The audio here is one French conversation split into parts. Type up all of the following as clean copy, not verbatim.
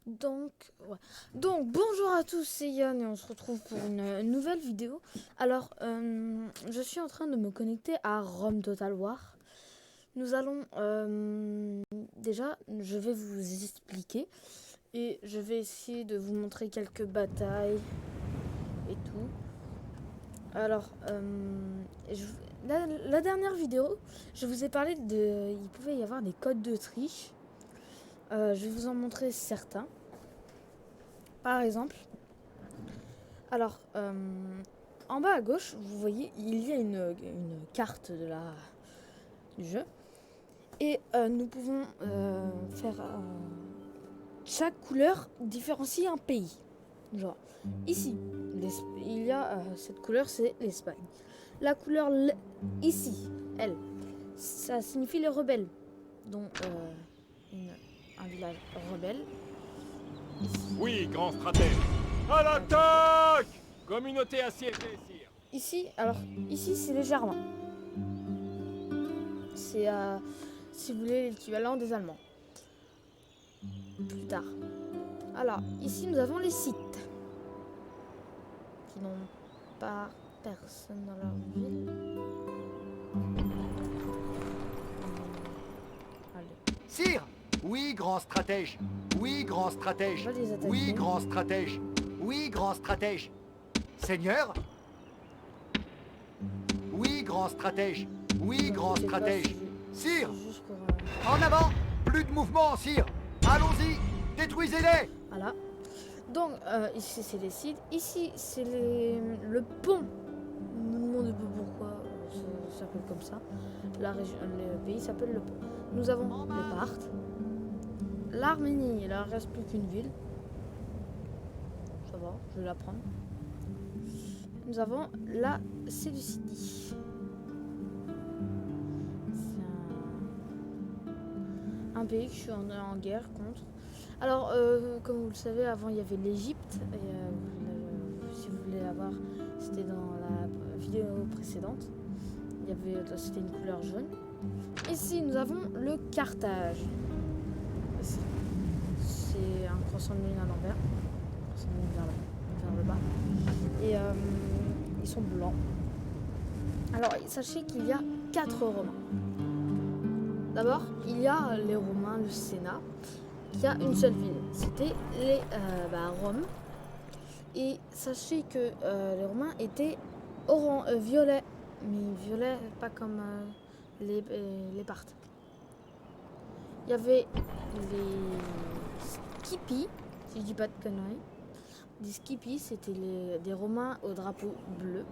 Donc bonjour à tous, c'est Yann et on se retrouve pour une nouvelle vidéo. Alors, je suis en train de me connecter à Rome Total War. Nous allons, déjà, je vais vous expliquer et je vais essayer de vous montrer quelques batailles et tout. Alors, la dernière vidéo, je vous ai parlé il pouvait y avoir des codes de triche. Je vais vous en montrer certains. Par exemple, alors, en bas à gauche, vous voyez, il y a une carte du jeu. Et nous pouvons faire... chaque couleur différencie un pays. Genre, ici, il y a cette couleur, c'est l'Espagne. La couleur ici, elle, ça signifie les rebelles. Donc, un village rebelle. Ici. Oui, grand stratège. À l'attaque! Communauté assiégée, sire. Ici, c'est les Germains. C'est, si vous voulez, l'équivalent des Allemands. Plus tard. Alors, ici, nous avons les Scythes. Qui n'ont pas personne dans leur ville. Allez. Sire! Oui, grand stratège. Oui, grand stratège. Oui, grand stratège. Oui, grand stratège. Seigneur? Oui, grand stratège. Oui, grand stratège. Sire! En avant! Plus de mouvement, sire! Allons-y! Détruisez-les! Voilà. Donc, ici, c'est les Scythes. Ici, c'est le pont. Ne me demandez pas pourquoi ça s'appelle comme ça. Le pays s'appelle le pont. Nous avons les Parthes. L'Arménie, il ne reste plus qu'une ville. Ça va, je vais la prendre. Nous avons la Séleucidie. C'est un pays que je suis en guerre contre. Alors, comme vous le savez, avant il y avait l'Égypte. Si vous voulez la voir, c'était dans la vidéo précédente. C'était une couleur jaune. Ici, nous avons le Carthage. C'est un croissant de lune à l'envers. Croissant de lune vers le bas. Et ils sont blancs. Alors, sachez qu'il y a 4 Romains. D'abord, il y a les Romains, le Sénat, qui a une seule ville. C'était Rome. Et sachez que les Romains étaient violets. Mais violets, pas comme les Parthes. Il y avait les Scipii, si je dis pas de conneries. Les Scipii, c'était des Romains au drapeau bleu.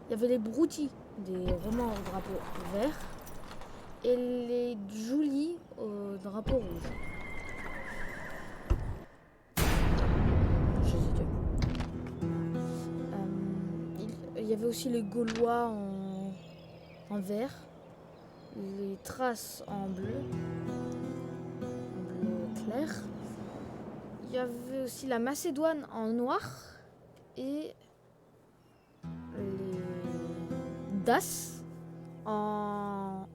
Il y avait les Bruti, des Romains au drapeau vert. Et les Julii au drapeau rouge. Il y avait aussi les Gaulois en vert. Les Thraces en bleu clair. Il y avait aussi la Macédoine en noir et les Daces en,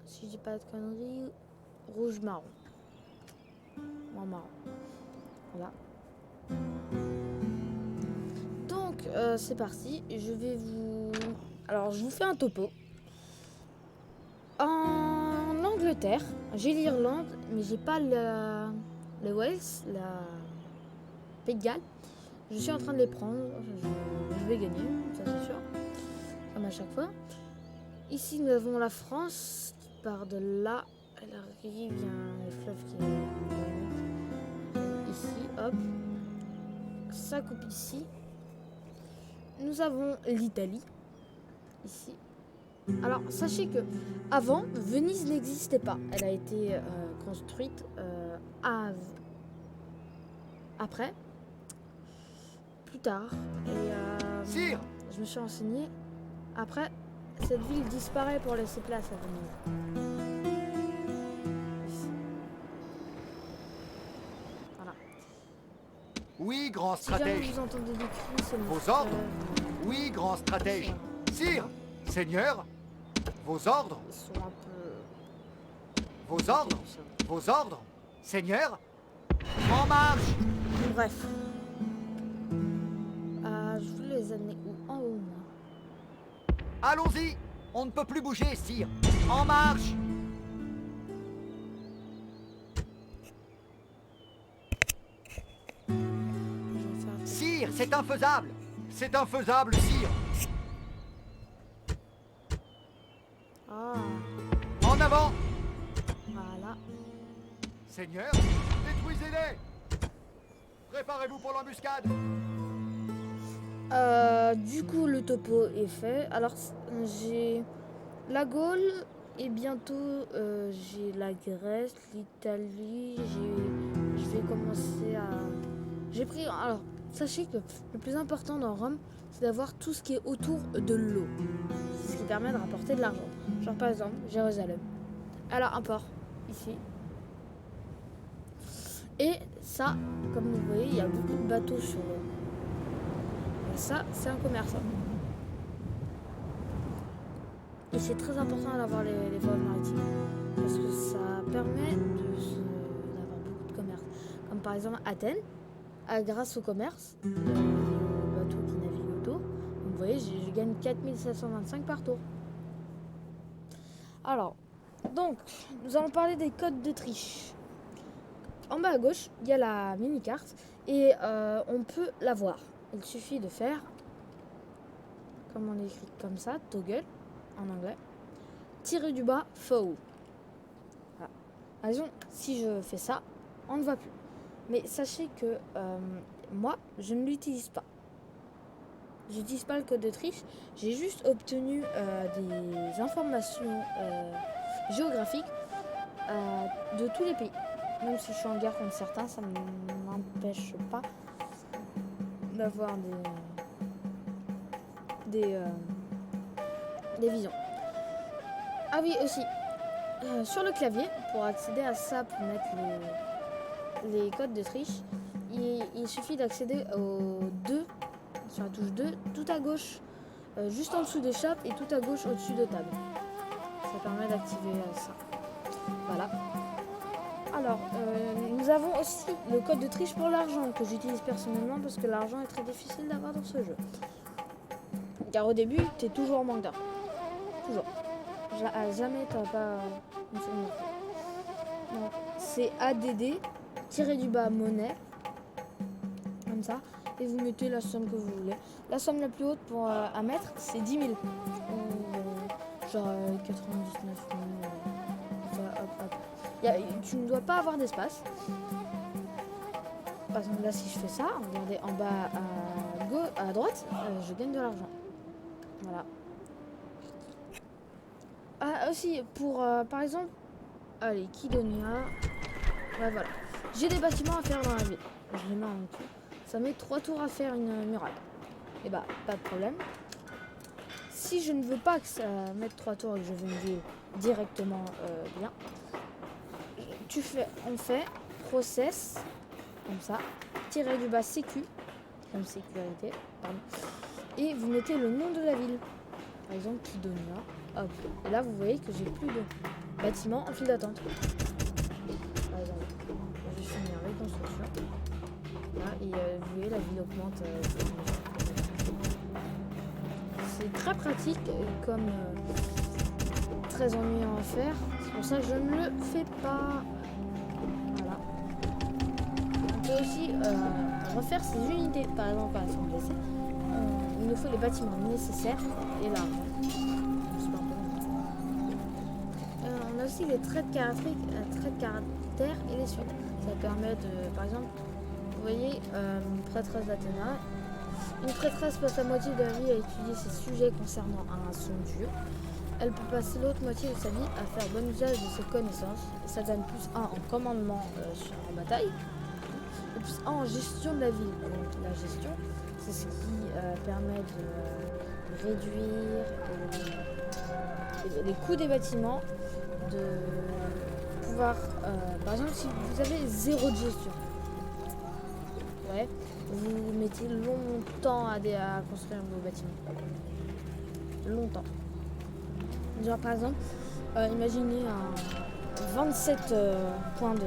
si je dis pas de conneries, rouge marron. Ou en marron. Voilà. Donc c'est parti. Je vous fais un topo. En Angleterre, j'ai l'Irlande, mais j'ai pas le Wales, la Pays de Galles. Je suis en train de les prendre. Je vais gagner, ça c'est sûr. Comme à chaque fois. Ici, nous avons la France qui part de là. Elle arrive, il y a un fleuve qui est ici, hop. Ça coupe ici. Nous avons l'Italie, ici. Alors, sachez que avant, Venise n'existait pas. Elle a été construite après, plus tard. Et Sire, je me suis renseignée. Après, cette ville disparaît pour laisser place à Venise. Ici. Voilà. oui, grand Si jamais stratège. vous entendez des cris, c'est mon Vos ordres? Oui, grand stratège. Sire, Seigneur, vos ordres? Ils sont un peu... Vos ordres? Vos ordres? Seigneur? En marche. Bref. Je voulais les amener où? En haut, moi. Allons-y. On ne peut plus bouger, sire. En marche. Je vais faire... Sire, c'est infaisable. C'est infaisable, sire. Ah, En avant. voilà. Seigneur, détruisez-les. Préparez-vous pour l'embuscade. Du coup, le topo est fait. Alors, j'ai la Gaule et bientôt j'ai la Grèce, l'Italie. Je vais commencer à... J'ai pris... Alors, sachez que le plus important dans Rome, c'est d'avoir tout ce qui est autour de l'eau. C'est ce qui permet de rapporter de l'argent. Genre par exemple, Jérusalem. Alors, un port, ici. Et ça, comme vous voyez, il y a beaucoup de bateaux sur l'eau. Et ça, c'est un commerçant. Et c'est très important d'avoir les voies maritimes. Parce que ça permet d'avoir beaucoup de commerce. Comme par exemple Athènes, grâce au commerce, le bateau qui navigue autour. Vous voyez, je gagne 4725 par tour. Alors, donc, nous allons parler des codes de triche. En bas à gauche, il y a la mini-carte et on peut la voir. Il suffit de faire, comme on écrit comme ça, toggle en anglais, tirer du bas, foul. Voilà. Par exemple, si je fais ça, on ne voit plus. Mais sachez que moi, je ne l'utilise pas. Je n'utilise pas le code de triche. J'ai juste obtenu des informations géographiques de tous les pays. Même si je suis en guerre contre certains, ça ne m'empêche pas d'avoir des visions. Ah oui, aussi, sur le clavier, pour accéder à ça, pour mettre les codes de triche, il suffit d'accéder aux 2, sur la touche 2, tout à gauche, juste en dessous des chapes et tout à gauche au-dessus de table. Ça permet d'activer ça. Voilà. Alors, nous avons aussi le code de triche pour l'argent, que j'utilise personnellement parce que l'argent est très difficile d'avoir dans ce jeu. Car au début, tu es toujours en manque d'argent. Toujours. Jamais tu n'as pas une seconde. Donc, c'est ADD, tiré du bas monnaie, comme ça, et vous mettez la somme que vous voulez. La somme la plus haute à mettre, c'est 10 000. Ou genre 99 000. Hop, hop. Tu ne dois pas avoir d'espace. Par exemple, là, si je fais ça, regardez en bas à droite, je gagne de l'argent. Voilà. Ah, aussi, pour, par exemple, allez, Kidonia. Ouais, voilà. J'ai des bâtiments à faire dans la ville. Je les mets en dessous. Ça met 3 tours à faire une muraille. Et bah, pas de problème. Si je ne veux pas que ça mette 3 tours et que je veux une ville directement bien, on fait process, comme ça, tirer du bas sécu, comme sécurité, pardon, et vous mettez le nom de la ville. Par exemple, Kidonia. Hop. Et là, vous voyez que j'ai plus de bâtiments en file d'attente. Par exemple, je vais finir les constructions. Là, et vous voyez, la ville augmente. C'est très pratique, comme très ennuyant à faire. C'est pour ça que je ne le fais pas. Voilà. On peut aussi refaire ses unités. Par exemple, quand elles sont blessées, il nous faut les bâtiments nécessaires et l'argent. On a aussi les traits de caractère et les suites. Ça permet de, par exemple, vous voyez, prêtresse d'Athéna. Une prêtresse passe la moitié de la vie à étudier ses sujets concernant son dieu. Elle peut passer l'autre moitié de sa vie à faire bon usage de ses connaissances. Et ça donne plus 1 en commandement en bataille et plus 1 en gestion de la ville. Donc la gestion, c'est ce qui permet de réduire les coûts des bâtiments, de pouvoir, par exemple, si vous avez 0 de gestion, ouais, vous mettez longtemps à construire vos bâtiments. Longtemps. Genre par exemple, imaginez un 27 points de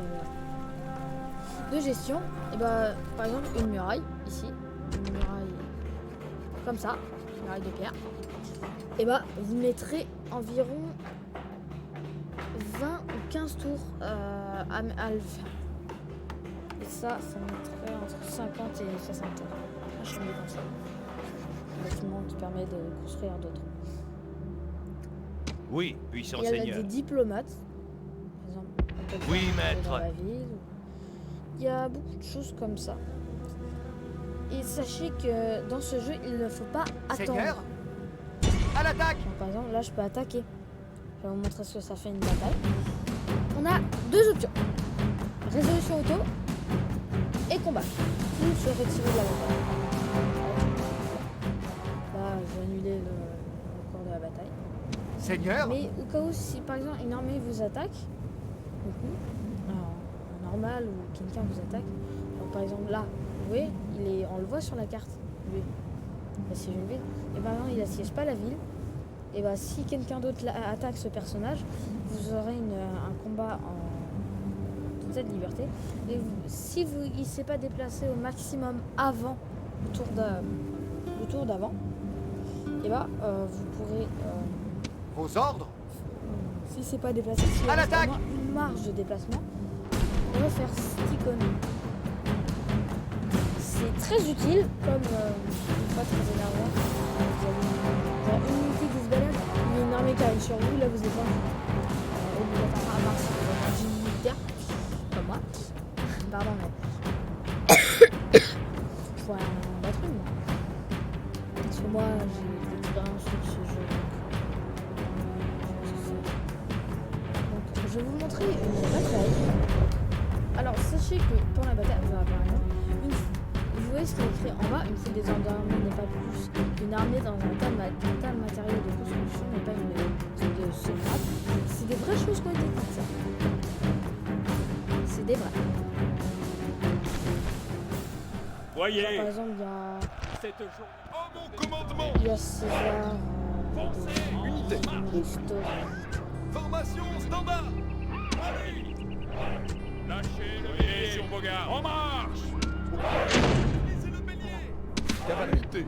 de gestion, et bah, par exemple une muraille ici, une muraille comme ça, une muraille de pierre, et bah vous mettrez environ 20 ou 15 tours à le faire. Et ça mettrait entre 50 et 60 tours. Je suis comme ça. Un bâtiment qui permet de construire d'autres. Oui, puissant Il y a seigneur. des diplomates, par exemple. On peut le Oui, faire maître. dans la ville. Il y a beaucoup de choses comme ça. Et sachez que dans ce jeu, il ne faut pas attendre. Seigneur, à l'attaque. Donc, par exemple, là, je peux attaquer. Je vais vous montrer ce que ça fait une bataille. On a deux options. Résolution auto et combat. Ou se retirer de la bataille. Là, je vais annuler le cours de la bataille. Seigneur, Mais au cas où, si par exemple une armée vous attaque, en normal ou quelqu'un vous attaque, alors, par exemple là, vous voyez, on le voit sur la carte, lui, il assiège une ville, et par exemple il assiège pas la ville, et bah si quelqu'un d'autre attaque ce personnage, vous aurez un combat en totale liberté, et si il ne s'est pas déplacé au maximum avant le tour d'avant, et bah vous pourrez... vos ordres. si c'est pas déplacé, si À il reste l'attaque. au moins une marge de déplacement, on va faire cette icône. C'est très utile, comme une fois très énervant. Vous avez une unité qui se balade, il y a une armée qui arrive sur vous, là vous êtes pas obligatoirement à part si vous êtes un génie militaire, comme moi. Pardon, mais faut un battre une, moi. Parce que moi j'ai de l'expérience sur ce jeu. Donc je vais vous montrer une bataille. Alors sachez que pour la bataille, par exemple, vous voyez ce qui est écrit en bas, une fois des ordres d'armée n'est pas plus qu'une armée dans un tas de matériel de construction n'est pas une de secrète. C'est des vraies choses qui ont été dites, ça. C'est des vraies. Voyez, Par exemple, il y a... cette journée. Oh mon commandement! Il y a César, Foncez, unité! historique. Formation standard! Allez! Lâchez le bélier sur Bogart! En marche! Visez le bélier! Cavalerie! Unité!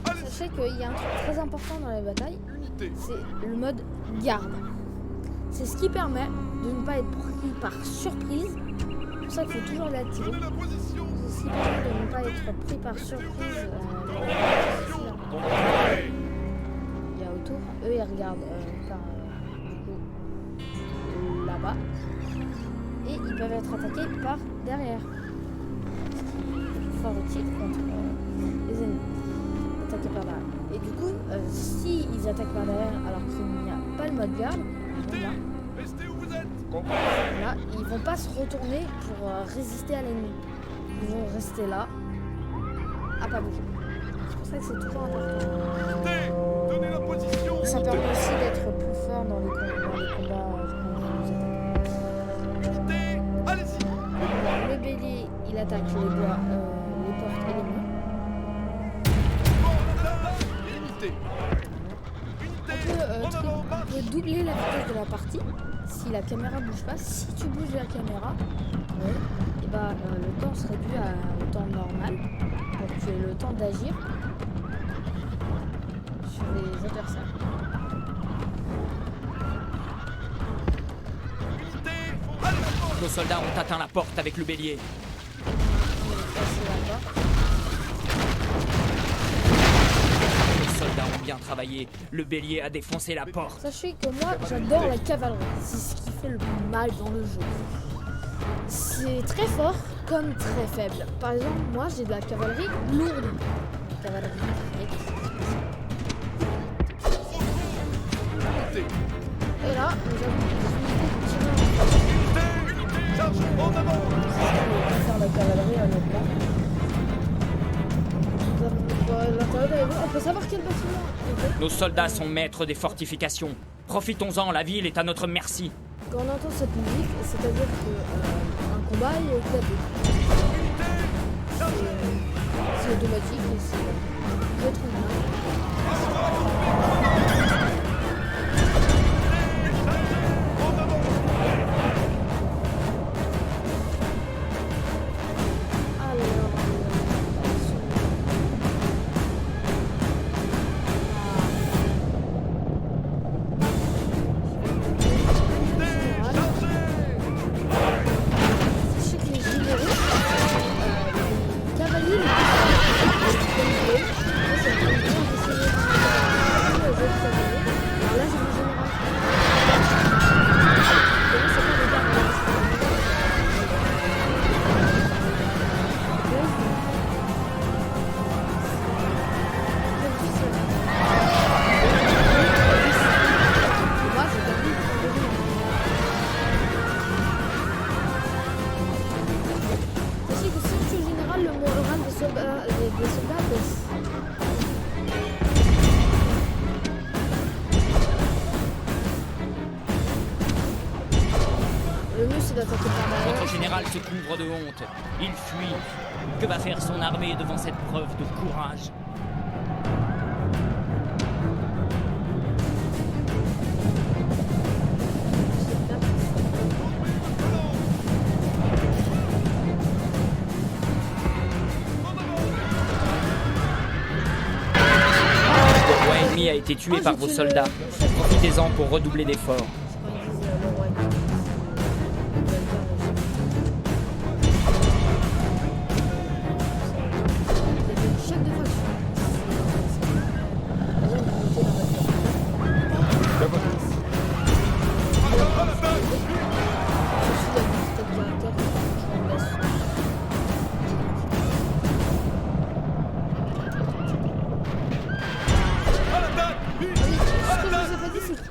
Allez! Sachez qu'il y a un truc très important dans les batailles, Unité! c'est le mode garde. C'est ce qui permet de ne pas être pris par surprise. C'est pour ça qu'il faut toujours l'activer. Prenez la position! C'est ce qui permet de ne pas être pris par surprise. Il y a autour, eux ils regardent par du coup, là-bas. Et ils peuvent être attaqués par derrière. Fort utile contre les ennemis. Attaqués par derrière. Et du coup, si ils attaquent par derrière alors qu'il n'y a pas le mode garde, là, Restez où vous êtes! là, ils vont pas se retourner pour résister à l'ennemi. Ils vont rester là, à pas bouger. C'est pour ça que c'est toujours important. Unité! Donnez la position! Ça permet aussi d'être plus fort dans les combats quand vous attaquez. Unité! Allez-y! Alors, le bélier, il attaque les bois, les portes et les murs. Unité! On peut doubler la vitesse de la partie si la caméra bouge pas. Si tu bouges la caméra, et bah, le temps se réduit au temps normal pour que tu aies le temps d'agir sur les adversaires. Nos soldats ont atteint la porte avec le bélier. On va passer là-bas. Les soldats ont bien travaillé. Le bélier a défoncé la porte. Sachez que moi, j'adore la cavalerie. C'est ce qui fait le plus mal dans le jeu. C'est très fort comme très faible. Par exemple, moi, j'ai de la cavalerie lourde. La cavalerie et là, nous avons Charge en avant! faire la cavalerie honnêtement. On peut savoir quel bâtiment. Nos soldats sont maîtres des fortifications. Profitons-en, la ville est à notre merci. Quand on entend cette musique, c'est-à-dire qu'un combat est éclaté. C'est automatique et c'est très bien. des soldats baissent. Le mieux c'est d'attaquer par derrière. Votre général se couvre de honte. Il fuit. Que va faire son armée devant cette preuve de courage? Le roi ennemi a été tué par vos soldats. Profitez-en pour redoubler d'efforts.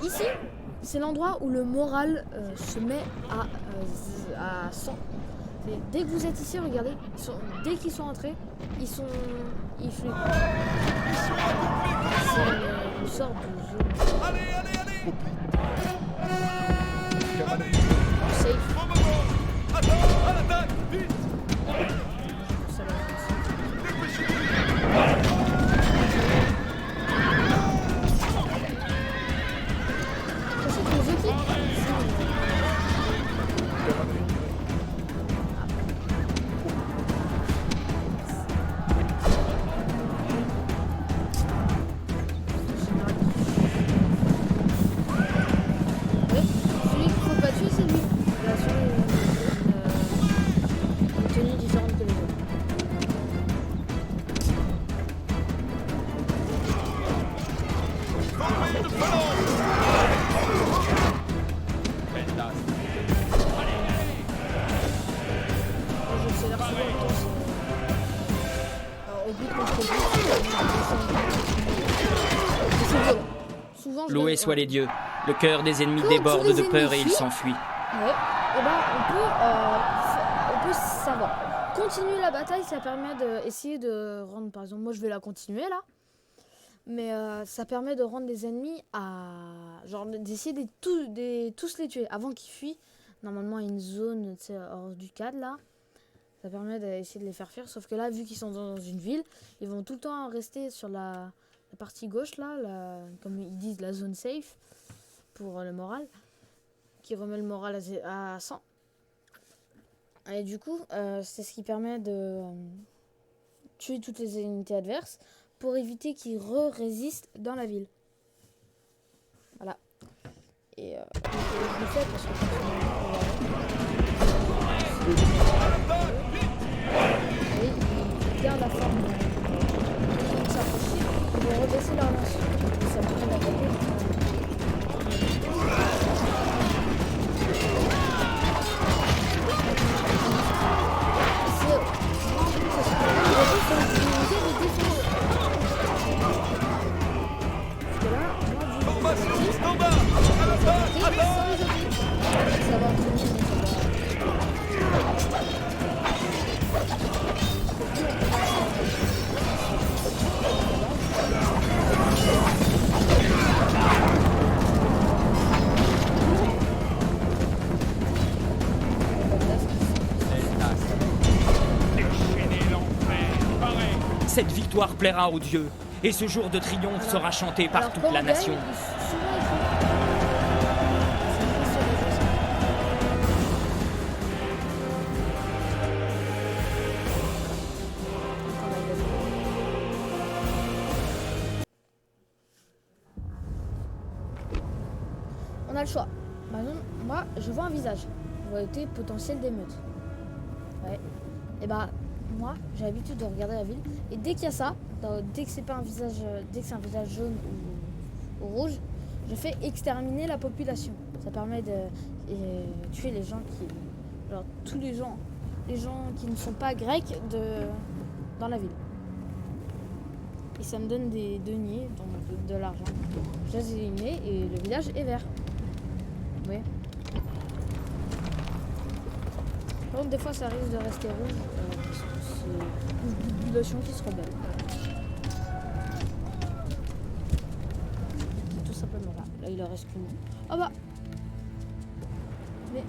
Ici, c'est l'endroit où le moral se met à 100. Dès que vous êtes ici, regardez, dès qu'ils sont entrés, ils flippent. C'est une sorte de zone. Allez, allez, allez. Safe. Bon moment. Attends, à l'attaque, vite. Ça va être ça. Sachez que les équipes, celui qu'il faut pas tuer, c'est lui. Il a assuré une tenue différente que les autres. Formez de phalange. Moi, j'accélère souvent le temps. Alors, au but contre but, c'est violent. Souvent, je Loués gagne. soient les dieux. Le cœur des ennemis Quand déborde tous les de peur et ennemis ils fuient, s'enfuient. Ouais. Et ben on peut savoir. Continuer la bataille, ça permet d'essayer de rendre, par exemple, moi je vais la continuer là, mais ça permet de rendre les ennemis genre d'essayer de tous les tuer avant qu'ils fuient. Normalement, il y a une zone, tu sais, hors du cadre là. Ça permet d'essayer de les faire fuir, sauf que là, vu qu'ils sont dans une ville, ils vont tout le temps rester sur la partie gauche là, comme ils disent, la zone safe pour le moral, qui remet le moral à 100. Et du coup, c'est ce qui permet de tuer toutes les unités adverses pour éviter qu'ils résistent dans la ville. Voilà. Et je le fais parce que ils gardent la forme. Ils s'approchent, ils vont rebaisser leur lance. Et ça permet d'attaquer. Formation standard. À l'attaque. Attends. Ça va entraîner les Cette victoire plaira aux dieux, et ce jour de triomphe sera chanté par Alors, toute quand la on gagne, nation. on a le choix. Par exemple, moi, je vois un visage. Variété potentielle d'émeute. Ouais. Et bah, moi, j'ai l'habitude de regarder la ville. Et dès qu'il y a ça, dès que c'est pas un visage, dès que c'est un visage jaune ou rouge, je fais exterminer la population. Ça permet de tuer les gens genre tous les gens qui ne sont pas grecs dans la ville. Et ça me donne des deniers, donc de l'argent. Je les ai éliminés et le village est vert. Oui. Par contre, des fois, ça risque de rester rouge. c'est une population qui se rebelle. C'est tout simplement là. Là, il en reste qu'une. Ah bah. Mais.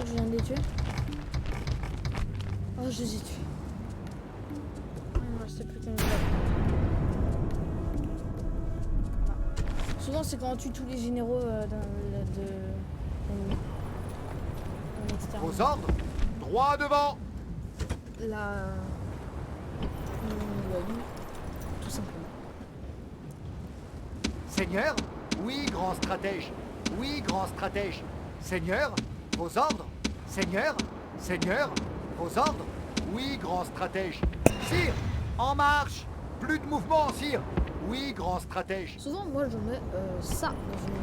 Je viens de les tuer. Oh, je les ai tués. Il me restait plus qu'une seule. Voilà. Souvent, c'est quand on tue tous les généraux d'ennemis. Vos ordres, droit devant. La. Tout simplement. Seigneur, oui, grand stratège. Oui, grand stratège. Seigneur, vos ordres. Seigneur, Seigneur, vos ordres. Oui, grand stratège. Sire, en marche. Plus de mouvement, sire. Oui, grand stratège. Souvent, moi, je mets ça dans une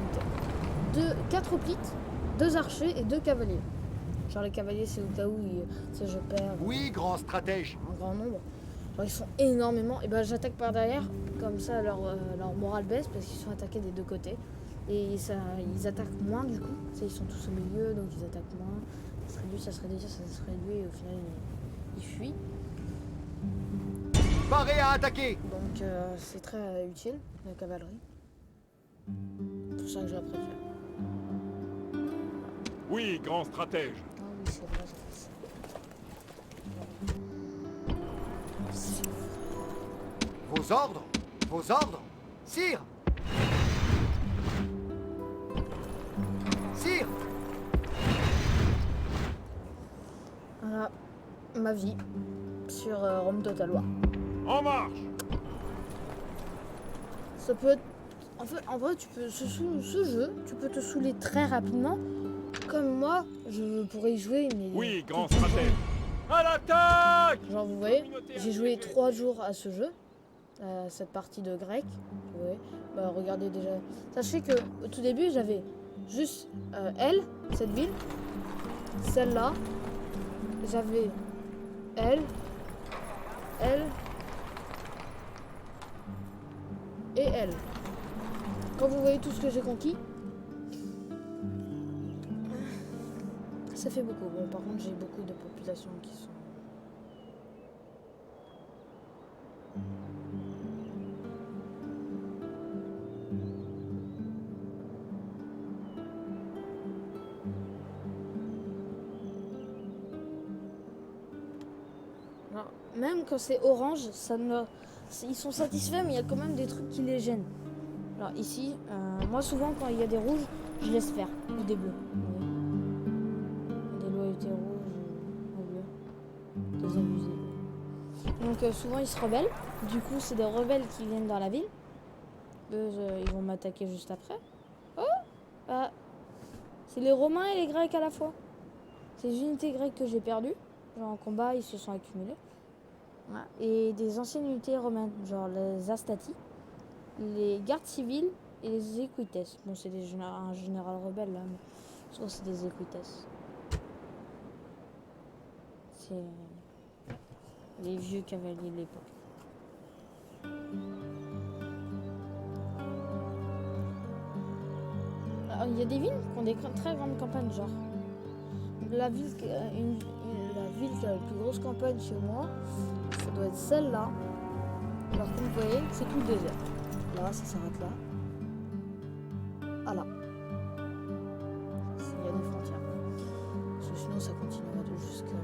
unité. 4 hoplites, 2 archers et 2 cavaliers. Genre, les cavaliers, c'est au cas où je perds Oui, grand stratège. un grand nombre. Genre, ils sont énormément. Et ben, j'attaque par derrière. Comme ça, leur morale baisse parce qu'ils sont attaqués des deux côtés. Et ça, ils attaquent moins du coup. Ils sont tous au milieu, donc ils attaquent moins. Ça se réduit, ça se réduit, ça se réduit. Et au final, ils fuient. Paré à attaquer. Donc, c'est très utile, la cavalerie. C'est pour ça que je la préfère. Oui, grand stratège. Ah oui, c'est vrai, c'est vrai. Vos ordres. Vos ordres. Sire. Sire. Voilà ma vie sur Rome Total War. En marche. Ça peut être... En vrai, tu peux ce jeu, tu peux te saouler très rapidement. Comme moi, je pourrais y jouer, mais... Oui, grand stratège. À l'attaque. Genre, vous voyez, j'ai joué 3 jours à ce jeu, à cette partie de grec. Vous voyez, bah, regardez déjà. Sachez que au tout début, j'avais juste elle, cette ville, celle-là. J'avais elle et elle. Quand vous voyez tout ce que j'ai conquis, ça fait beaucoup. Bon, par contre, j'ai beaucoup de populations qui sont... Alors, même quand c'est orange, ça ne... ils sont satisfaits, mais il y a quand même des trucs qui les gênent. Alors ici, moi souvent quand il y a des rouges, je laisse faire, ou des bleus. Oui. Des loyautés rouges ou bleues. Des abusés. Donc souvent ils se rebellent. Du coup, c'est des rebelles qui viennent dans la ville. Eux, ils vont m'attaquer juste après. Oh, c'est les Romains et les Grecs à la fois. C'est les unités grecques que j'ai perdues. Genre en combat, ils se sont accumulés. Voilà. Et des anciennes unités romaines, genre les Astati, les gardes civils et les Equites. Bon, c'est un général rebelle là, mais soit c'est des Equites. C'est les vieux cavaliers de l'époque. Alors, il y a des villes qui ont des très grandes campagnes, genre la ville qui a la plus grosse campagne chez moi, ça doit être celle-là. Alors comme vous voyez, c'est tout le désert. Là, ça s'arrête là. Ah là. Il y a des frontières. Parce que sinon, ça continuera de jusqu'à là.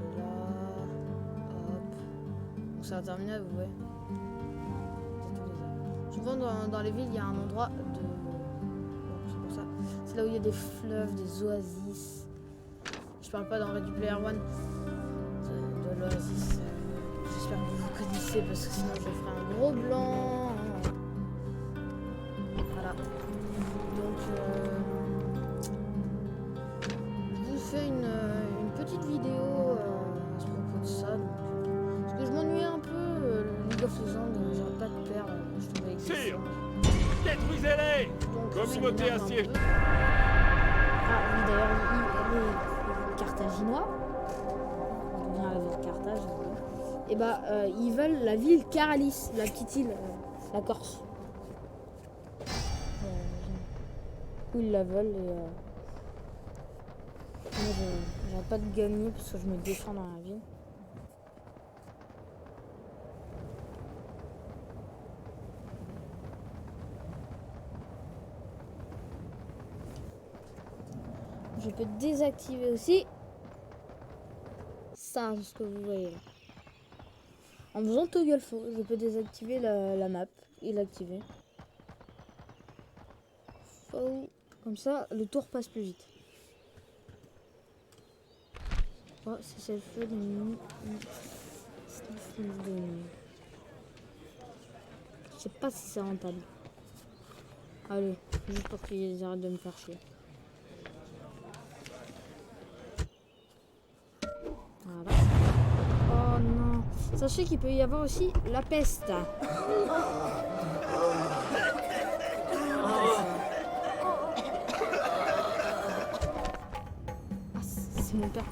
Hop. Donc ça va terminer, vous voyez. C'est tout le désert. Souvent, dans les villes, il y a un endroit de... Bon, c'est pour ça. C'est là où il y a des fleuves, des oasis. Je parle pas dans Ready Player One de l'Oasis. J'espère que vous connaissez parce que sinon je ferai un gros blanc. Voilà. Donc je vous fais une petite vidéo à ce propos de ça. Donc, parce que je m'ennuie un peu League of Legends, j'arrête pas de perdre. Je tombe avec des Sire, singes. détruisez-les. Donc, Communauté ça m'énerve un assiégée. peu. Ah oui, d'ailleurs, les Carthaginois, on revient à la ville de Carthage, et bah ils veulent la ville Caralis, la petite île, la Corse. coup, ils la veulent et moi, j'arrête pas de gagner parce que je me défends dans la ville. Je peux désactiver aussi ça, ce que vous voyez là. En faisant toggle faux, je peux désactiver la map et l'activer. Faux. Comme ça, le tour passe plus vite. Oh, c'est le feu de nuit. C'est le feu de nuit. Je sais pas si c'est rentable. Allez, juste pour qu'ils arrêtent de me faire chier. Voilà. Oh non. Sachez qu'il peut y avoir aussi la peste. Ah, c'est mon père.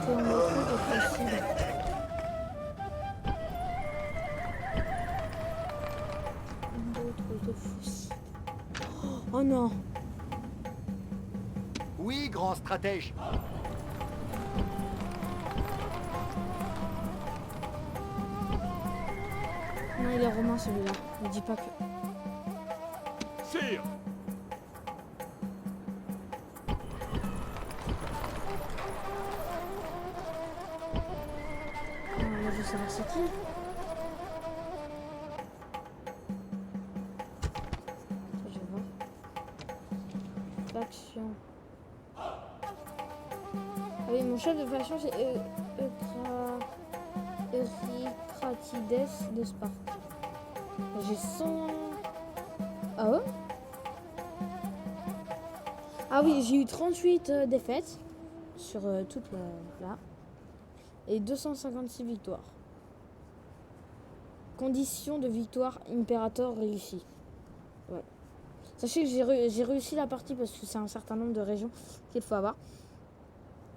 C'est un autre truc facile. D'autres de fossiles. Oh non. Oui, grand stratège. Non, il est romain celui-là. Ne dis pas que. Sire! Là, je veux savoir c'est qui. Ça, je vais voir. Faction. Ah oui, mon chef de faction, c'est Eucratides de Sparte. J'ai 100... Ah ouais? Ah oui, j'ai eu 38 défaites sur toute là. Et 256 victoires. Condition de victoire impérateur réussi. Ouais. Sachez que j'ai réussi la partie parce que c'est un certain nombre de régions qu'il faut avoir.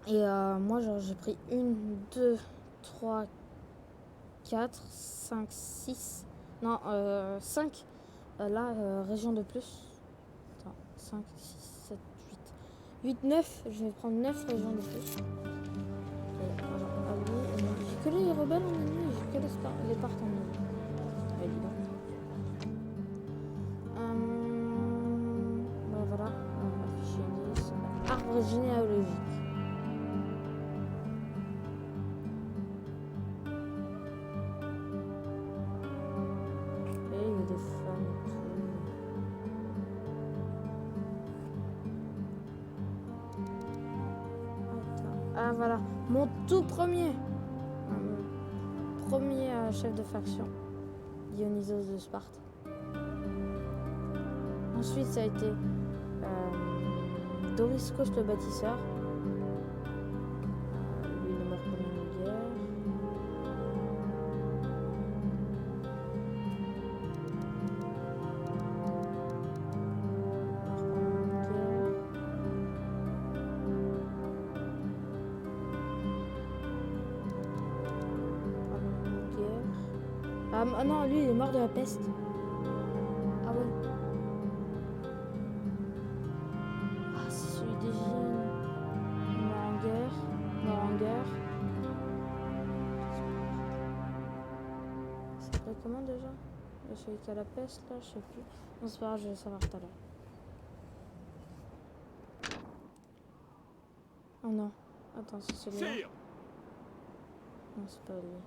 Et moi, j'ai pris 1, 2, 3, 4, 5, 6... Non, 5. Régions de plus. Attends, 5, 6, 7, 8. 8, 9. Je vais prendre 9 régions de plus. J'ai que les rebelles en ennemi, j'ai que les Partes en ennemi. Allez, dis donc. Voilà. Afficher 10. Arbre généalogique. Ah voilà, mon tout premier chef de faction, Dionysos de Sparte. Ensuite ça a été Doriscos le bâtisseur. Lui il est mort pendant une guerre. Ah non, lui il est mort de la peste. Ah ouais. Ah c'est celui d'Égine. Mort en guerre. Ça s'appelle comment déjà? Celui qui a la peste là, je sais plus. Non c'est pas grave, je vais savoir tout à l'heure. Oh non. Attends, c'est celui-là. Sire! Non, c'est pas lui.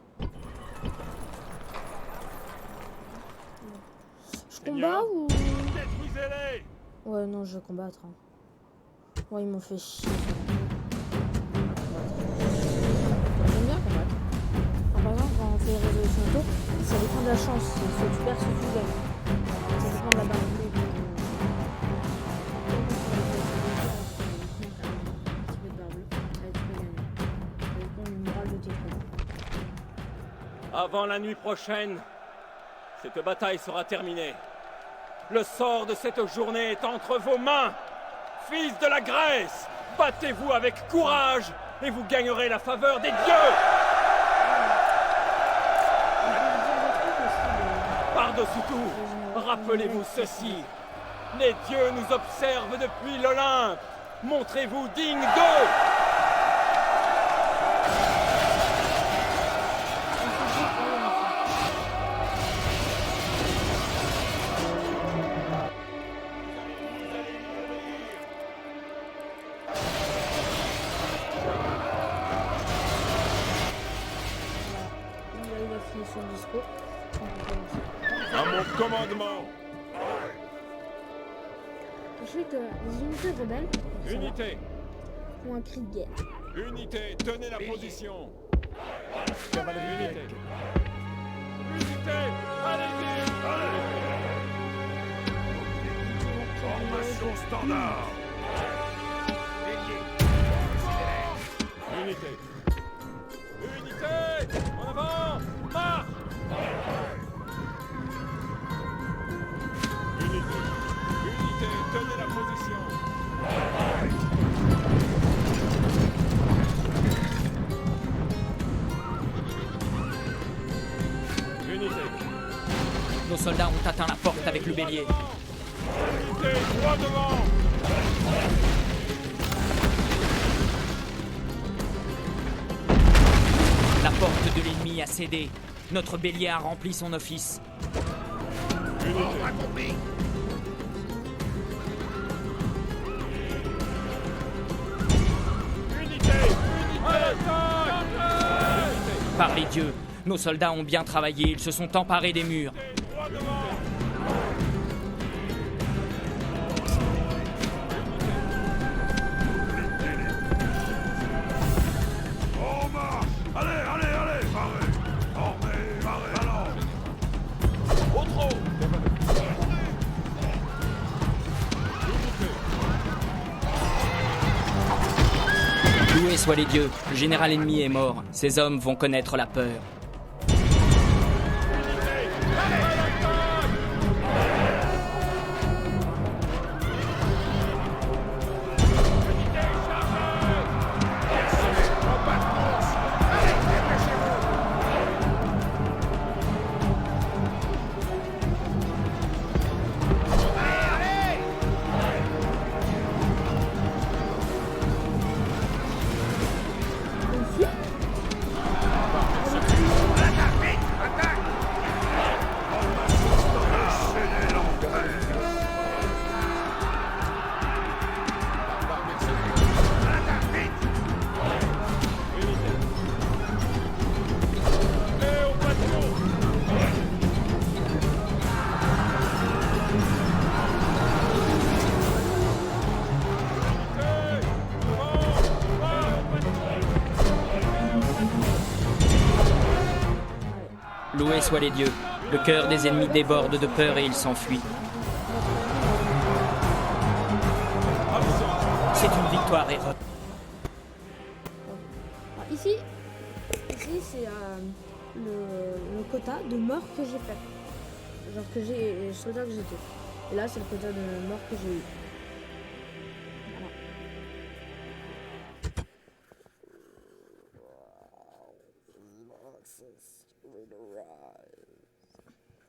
Je combats ou... Détruisez-les! Ouais, non, je vais combattre. Hein. Ouais, ils m'ont fait chier. J'aime bien combattre. Enfin, par exemple, quand on fait les résolutions auto, ça dépend de la chance. Soit tu perds, soit tu gagnes. Ça dépend de la barre. Avant la nuit prochaine, cette bataille sera terminée. Le sort de cette journée est entre vos mains. Fils de la Grèce, battez-vous avec courage et vous gagnerez la faveur des dieux. par-dessus tout, rappelez-vous ceci. Les dieux nous observent depuis l'Olympe. Montrez-vous dignes d'eux. Il a fini son discours. On peut commencer. À mon commandement. Sachez que les unités rebelles Unité. ont un cri de guerre. Unité, tenez la position. Unité. Unité, allez-y. Formation standard. Unité. Unité, en avant, marche. Unité. Unité, tenez la position. Unité. Nos soldats ont atteint la porte avec le bélier. Unité, droit devant. La porte de l'ennemi a cédé. Notre bélier a rempli son office. Unité. Par les dieux, nos soldats ont bien travaillé. Ils se sont emparés des murs. Droit devant. En marche. Allez, allez, allez. Parez. Formez, parez. Alors. Au trot. Loués soient les dieux. Le général ennemi est mort. Ces hommes vont connaître la peur. Loués soient les dieux. Le cœur des ennemis déborde de peur et ils s'enfuient. C'est une victoire héroïque. Alors, ici c'est le quota de morts que j'ai fait. Genre que j'ai les soldats que j'ai tués. Et là c'est le quota de morts que j'ai eu.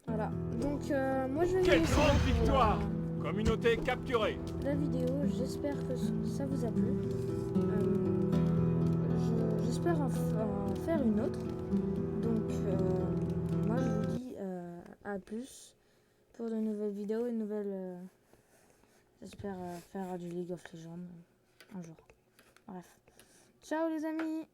Voilà. Donc moi je vais vous Quelle laisser grande là pour, victoire. Communauté capturée. la vidéo. J'espère que ça vous a plu. J'espère en faire une autre. Donc moi je vous dis à plus pour de nouvelles vidéos, une nouvelle. J'espère faire du League of Legends un jour. Bref. Ciao les amis.